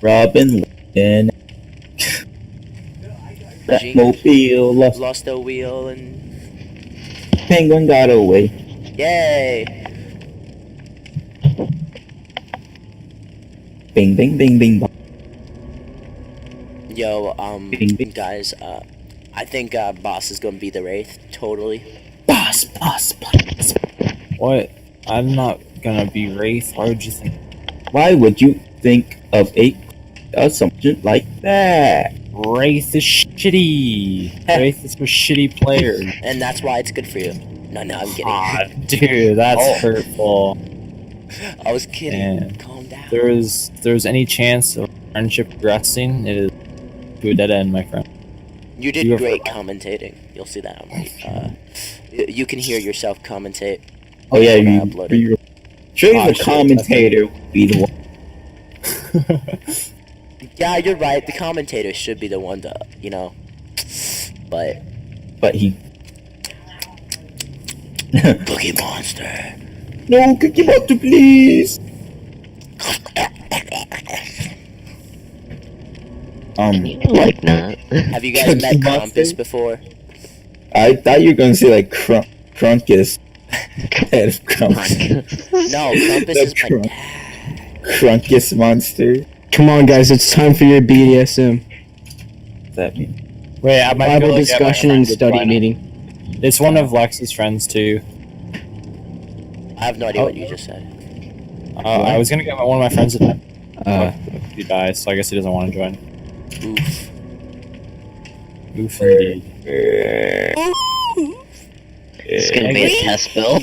Robin in that mobile lost the wheel and penguin got away. yay! Bing bing bing bing bong. Yo, Bing, bing. guys, I think Boss is gonna be the Wraith. Totally. Boss. What? I'm not gonna be Wraith. Why would you think? Why would you think of a something like that? Wraith is shitty. Wraith is for shitty players. And that's why it's good for you. No, I'm kidding. Ah, dude, that's Oh. hurtful. I was kidding. Man. Calm down. If there's any chance of friendship progressing, it is to a dead end, my friend. You did You great commentating. You'll see that. You can hear yourself commentate. Oh yeah, When I you. upload it. You're sure Oh, the shit, commentator would be the one. Yeah, you're right. The commentator should be the one to, but But he. Cookie Monster. No, Cookie Monster, please. Like that. Have you guys Cookie met Monster? Krampus before? I thought you were gonna say like Crunkus. Head of Crunkus. No, Krampus is my Crunk- dad. Crunkus monster. Come on, guys, it's time for your BDSM. What's that mean? Wait, I might Bible go look at my discussion and friends' study plan. meeting. It's one of Lex's friends too. I have no idea what you just said. I was gonna get one of my friends to Uh, he dies, so I guess he doesn't want to join. Oof. Oof indeed. It's gonna be a test build.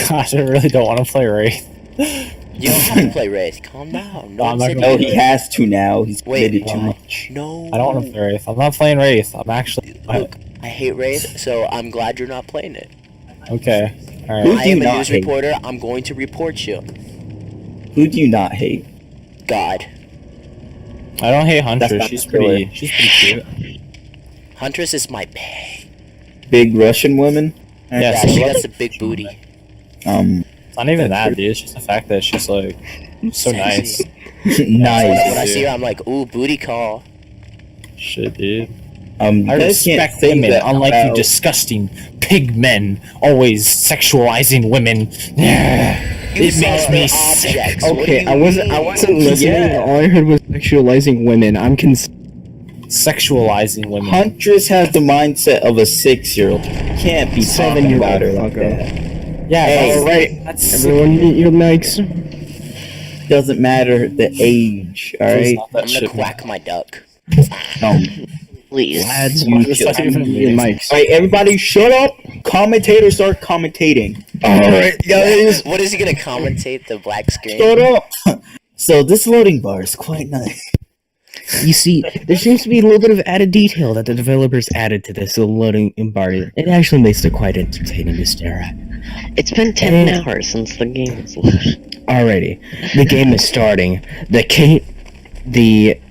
Gosh, I really don't want to play Wraith. You don't have to play Wraith. Calm down. No, I'm one not said gonna- No, you he did. has to now. He's Wait, committed too why? much. No. I don't want to play Wraith. I'm not playing Wraith. I'm actually. Look, I hate Wraith, so I'm glad you're not playing it. Okay. Who Alright. do I you am a not news hate? reporter. I'm going to report you. Who do you not hate? God. I don't hate That's Hunter. not She's the pretty. killer. She's pretty cute. Huntress is my bae. Big Russian woman? Yeah, Yeah, so she what- got the big booty. It's not even that, dude. It's just the fact that she's like so nice. Sexy. Nice. When I see her, I'm like, ooh, booty call. Shit, dude. You I guys can't respect say women, that unlike you about- disgusting pig men, always sexualizing women. It makes me sick. Objects. What do okay, you I wasn't mean? listening. Yeah. All I heard was sexualizing women. I'm Sexualizing women. Huntress has the mindset of a 6-year-old. Can't be talking 7-year-old about her like fucker. that. Yeah, Hey. that's right. That's Everyone mute your mics. Doesn't matter the age, alright? I'm gonna quack my duck. Please. Lads, You mute should- your mics. Alright, everybody shut up! Commentators start commentating. Alright, guys, What is he gonna commentate? The black screen? shut up! So this loading bar is quite nice. You see, there seems to be a little bit of added detail that the developers added to this loading bar. It actually makes it quite entertaining to stare at. It's been 10 hours since the game was launched. Alrighty, the game is starting. The killer, the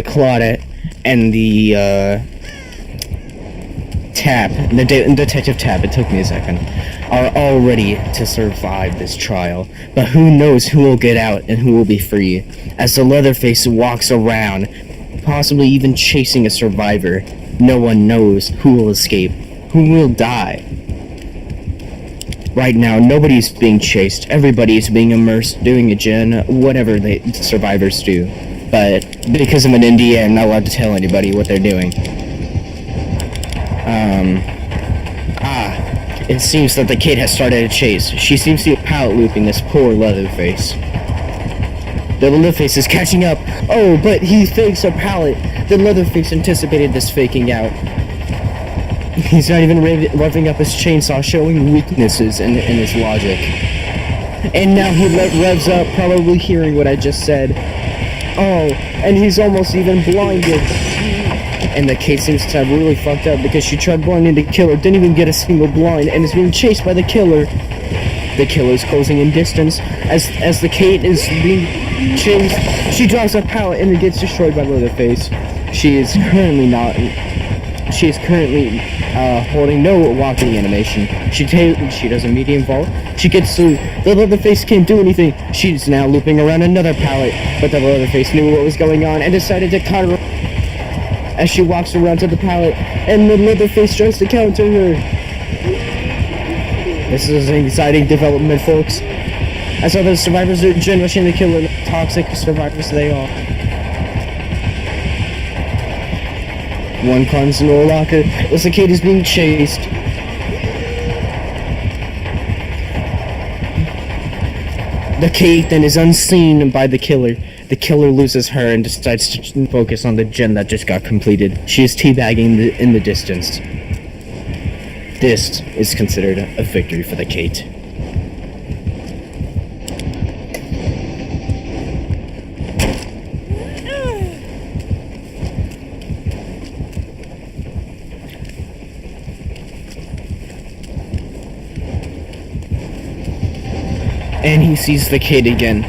Claudette, and the Detective Tab. It took me a second. Are all ready to survive this trial, but who knows who will get out and who will be free? As the Leatherface walks around, possibly even chasing a survivor, no one knows who will escape, who will die. Right now, nobody's being chased. Everybody's being immersed, doing a gen, whatever the survivors do. But because I'm an NDA, I'm not allowed to tell anybody what they're doing. It seems that the kid has started a chase. She seems to be pallet looping this poor Leatherface. The Leatherface is catching up. Oh, but he fakes a pallet. The Leatherface anticipated this faking out. He's not even revving up his chainsaw, showing weaknesses in his logic. And now he revs up, probably hearing what I just said. Oh, and he's almost even blinded. And the kid seems to have really fucked up because she tried blinding the killer, didn't even get a single blind, and is being chased by the killer. The killer is closing in distance. As the Kate is being chased, she drops a pallet and it gets destroyed by Leatherface. She is currently not She is currently holding no walking animation. She does a medium vault. She gets through. The Leatherface can't do anything. She's now looping around another pallet, but the Leatherface knew what was going on and decided to counter as she walks around to the pallet, and the Leatherface tries to counter her. This is an exciting development, folks. As other survivors are rushing to kill the toxic survivors they are. One climbs into a locker as the kid is being chased. The kid then is unseen by the killer. The killer loses her and decides to focus on the gen that just got completed. She is teabagging in the distance. This is considered a victory for the Kate. And he sees the kid again.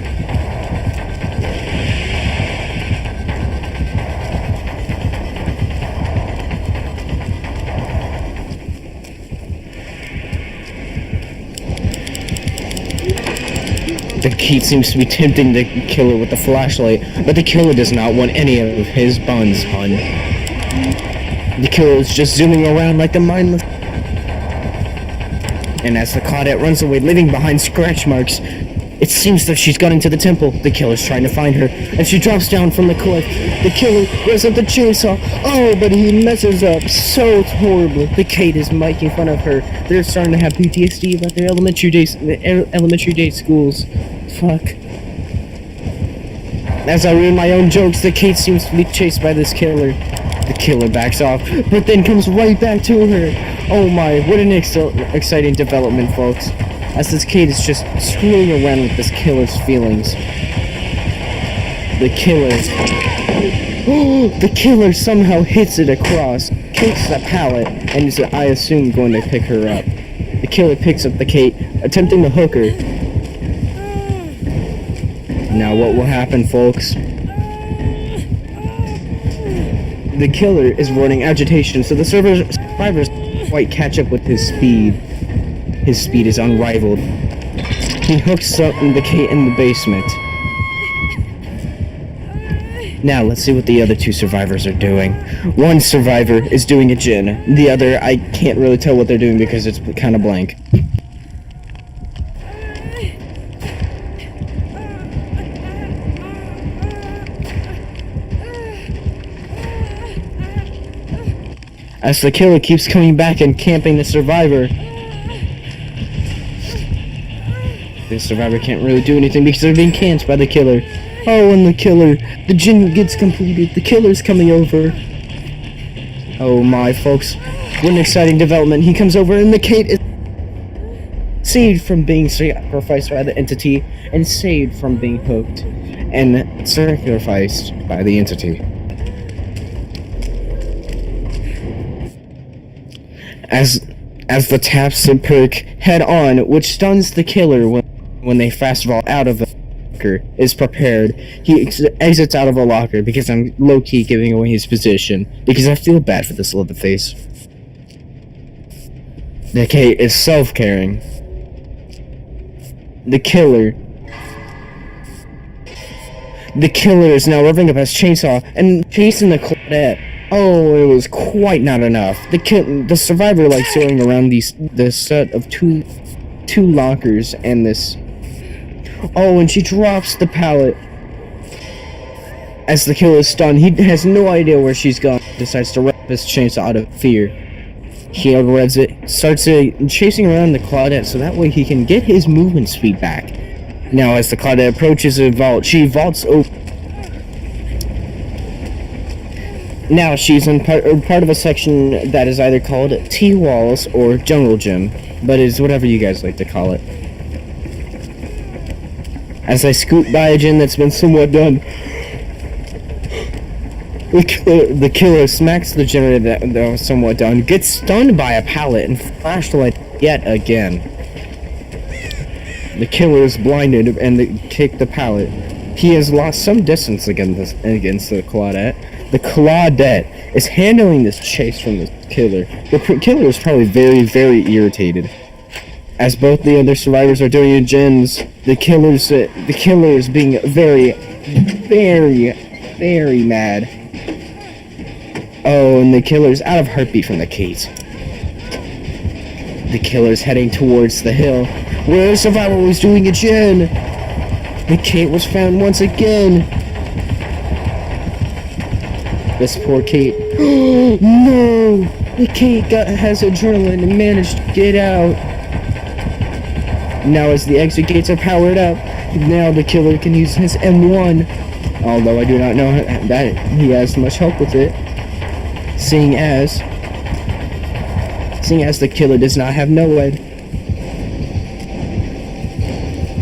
The kid seems to be tempting the killer with the flashlight, but the killer does not want any of his buns on. The killer is just zooming around like a mindless. And as the Claudette runs away, leaving behind scratch marks, it seems that she's gone into the temple. The killer's trying to find her, and she drops down from the cliff. The killer grabs up the chainsaw. Oh, but he messes up so horribly. The Kate is making fun of her. They're starting to have PTSD about their elementary day schools. Fuck. As I read my own jokes, the Kate seems to be chased by this killer. The killer backs off, but then comes right back to her. Oh my, what an exciting development, folks. As this Kate is just screwing around with this killer's feelings. The killer somehow hits it across, kicks the pallet, and is, I assume, going to pick her up. The killer picks up the Kate, attempting to hook her. Now what will happen, folks? The killer is running agitation, so the survivors quite catch up with his speed. His speed is unrivaled. He hooks up the Kate in the basement. Now let's see what the other two survivors are doing. One survivor is doing a gin. The other, I can't really tell what they're doing because it's kind of blank. As the killer keeps coming back and camping the survivor. The survivor can't really do anything because they're being camped by the killer. Oh, and the gin gets completed. The killer's coming over. Oh my, folks. What an exciting development. He comes over and the Kate is saved from being sacrificed by the entity and saved from being hooked and sacrificed by the entity. As the taps the perk head on, which stuns the killer when they fast fall out of a locker is prepared, he exits out of a locker because I'm low-key giving away his position because I feel bad for this Leatherface. The Kate is self-caring. The killer is now revving up his chainsaw and chasing the Claudette. Oh, it was quite not enough. The survivor likes going around this set of two lockers and this. Oh, and she drops the pallet. As the killer is stunned, he has no idea where she's gone. Decides to rev his chainsaw out of fear. He revs it, starts chasing around the Claudette so that way he can get his movement speed back. Now, as the Claudette approaches a vault, she vaults over. Now she's in part of a section that is either called T-Walls or Jungle Gym, but it's whatever you guys like to call it. As I scoot by a gym that's been somewhat done, the killer smacks the generator that was somewhat done, gets stunned by a pallet and flashlight yet again. The killer is blinded and they kick the pallet. He has lost some distance against the Claudette. The Claudette is handling this chase from the killer. The killer is probably very, very irritated. As both the other survivors are doing gens, the killer is being very, very, very mad. Oh, and the killer's out of heartbeat from the Kate. The killer's heading towards the hill, where the survivor was doing a gen. The Kate was found once again. This poor Kate. No! The Kate has adrenaline and managed to get out. Now as the exit gates are powered up, now the killer can use his M1. Although I do not know that he has much help with it. Seeing as the killer does not have NOED.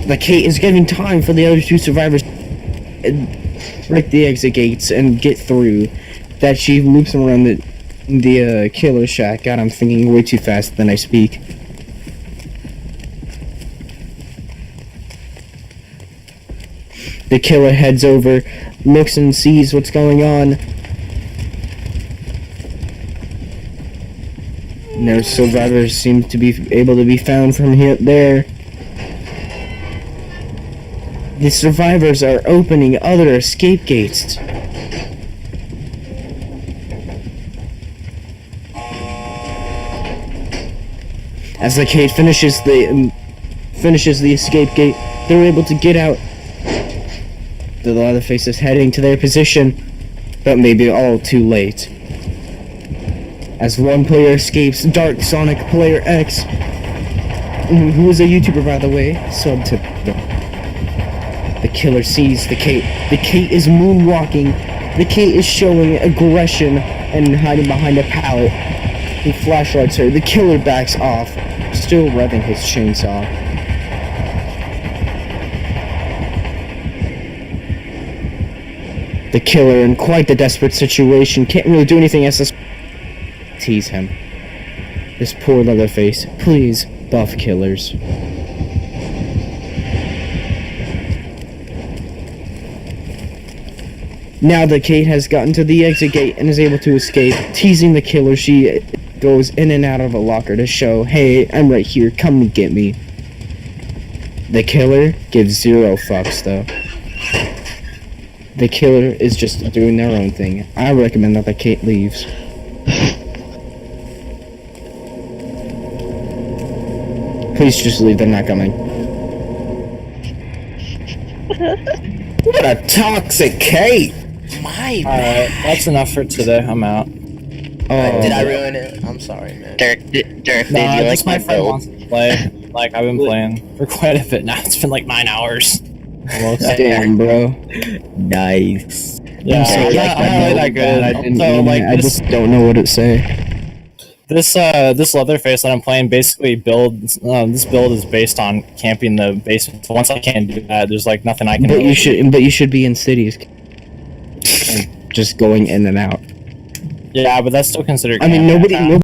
The Kate is giving time for the other two survivors to break the exit gates and get through. That she loops around the killer shack. God, I'm thinking way too fast than I speak. The killer heads over, looks and sees what's going on. No survivors seem to be able to be found from here there. The survivors are opening other escape gates. As the Kate finishes the escape gate, they're able to get out. The Leatherface is heading to their position, but maybe all too late. As one player escapes, Dark Sonic Player X, who is a YouTuber by the way, sub to the killer sees the Kate. The Kate is moonwalking. The Kate is showing aggression and hiding behind a pallet. He flashlights her. The killer backs off, still revving his chainsaw. The killer, in quite the desperate situation, can't really do anything as to tease him. This poor Leatherface. Please, buff killers. Now the Kate has gotten to the exit gate and is able to escape. Teasing the killer, she goes in and out of a locker to show, hey, I'm right here, come and get me. The killer gives zero fucks though. The killer is just doing their own thing. I recommend that the Kate leaves. Please just leave, they're not coming. What a toxic Kate! My Alright, that's enough for today. I'm out. Oh, Did I ruin it? I'm sorry, man. Derek, did you Nah, like just my my friend build? wants to play. Like, I've been playing for quite a bit now. It's been like 9 hours. damn, bro. Nice. Yeah, I'm sorry, yeah, I'm not really that good. I didn't So, mean like, it. I this, just don't know what to say. this Leatherface that I'm playing basically builds. This build is based on camping the basement. So once I can't do that, there's like nothing I can. But really you should be in cities. And just going in and out. Yeah, but that's still considered. I mean, camping. nobody